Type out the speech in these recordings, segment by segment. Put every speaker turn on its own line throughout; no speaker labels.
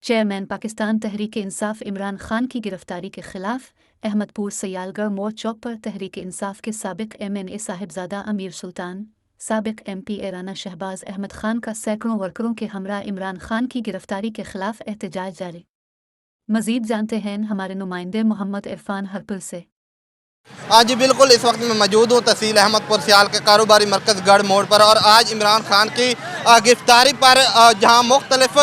Chairman Pakistan Tehreek-e-Insaf Imran Khan की गिरफ्तारी के खिलाफ अहमदपुर सयालगढ़ मोड़ चौक पर तहरीक-ए-इंसाफ के साबिक MNA साहिबजादा अमीर सुल्तान, साबिक MP राना शहबाज अहमद खान का सैकड़ों वर्करों के हमरा इमरान खान की गिरफ्तारी के खिलाफ एहतजाज जारी। मजीद जानते हैं हमारे नुमाइंदे मोहम्मद इरफान हरपुर से।
हाँ जी बिल्कुल, इस वक्त मैं मौजूद हूँ तहसील अहमदपुर सियाल के कारोबारी मरकज़ गढ़ मोड़ पर, और आज इमरान खान की गिरफ्तारी पर जहाँ मुख्तलिफ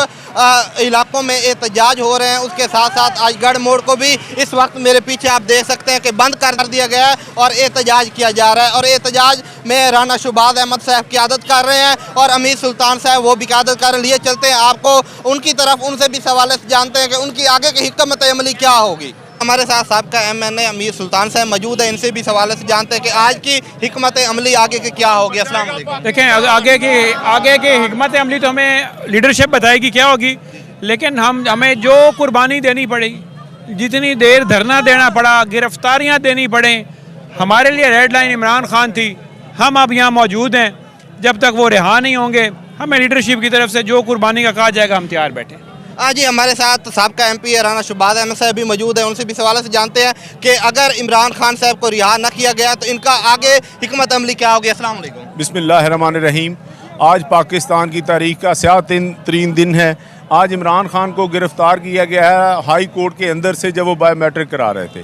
इलाकों में एहतजाज हो रहे हैं, उसके साथ साथ आज गढ़ मोड़ को भी इस वक्त मेरे पीछे आप देख सकते हैं कि बंद कर दिया गया है और एहतजाज किया जा रहा है। और एहतजाज में राना शहबाज अहमद साहब क़यादत कर रहे हैं और अमीर सुल्तान साहब वो भी क़यादत कर लिए। चलते हैं आपको उनकी तरफ, उनसे भी सवाल जानते हैं कि उनकी आगे की हिकमत अमली क्या होगी। हमारे साथ साहबका MNA अमीर सुल्तान साहब मौजूद है, इनसे भी सवाल से जानते हैं कि आज की हिकमत अमली आगे की क्या होगी। अस्सलाम वालेकुम।
देखें, आगे की हिकमत अमली तो हमें लीडरशिप बताएगी क्या होगी, लेकिन हमें जो कुर्बानी देनी पड़ेगी, जितनी देर धरना देना पड़ा, गिरफ्तारियां देनी पड़े, हमारे लिए रेड लाइन इमरान खान थी। हम अब यहाँ मौजूद हैं, जब तक वो रिहा नहीं होंगे हमें लीडरशिप की तरफ से जो कुर्बानी का कहा जाएगा हम तैयार बैठे।
हाँ जी, हमारे साथ साहबका MP राना शहबाज अहमद साहब भी मौजूद है, उनसे भी सवाल से जानते हैं कि अगर इमरान खान साहब को रिहा न किया गया तो इनका आगे हिकमत अमली क्या होगी। अस्सलाम वालेकुम।
बिस्मिल्लाहिर्रहमानिर्रहीम। आज पाकिस्तान की तारीख का स्याह तरीन दिन है। आज इमरान खान को गिरफ़्तार किया गया है हाई कोर्ट के अंदर से, जब वो बायोमेट्रिक करा रहे थे।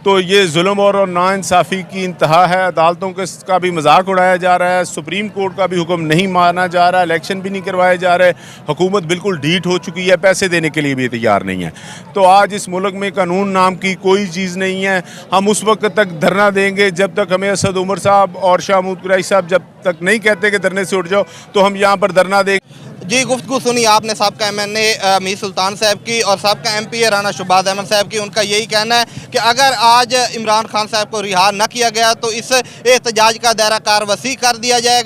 तो ये जुल्म और नाइंसाफ़ी की इंतहा है। अदालतों का भी मजाक उड़ाया जा रहा है, सुप्रीम कोर्ट का भी हुक्म नहीं माना जा रहा है, इलेक्शन भी नहीं करवाए जा रहे। हुकूमत बिल्कुल ढीठ हो चुकी है, पैसे देने के लिए भी तैयार नहीं है। तो आज इस मुल्क में कानून नाम की कोई चीज़ नहीं है। हम उस वक्त तक धरना देंगे जब तक हमें असद उमर साहब और शाह महमूद कुरैशी साहब जब तक नहीं कहते कि धरने से उठ जाओ, तो हम यहाँ पर धरना देंगे।
जी, गुफ्तगू सुनी आपने साहबका MNA अमीर सुल्तान साहब की और साहबका MP राना शहबाज अहमद साहब की। उनका यही कहना है कि अगर आज इमरान खान साहब को रिहा न किया गया तो इस एहतजाज का दायरा कार वसी कर दिया जाएगा।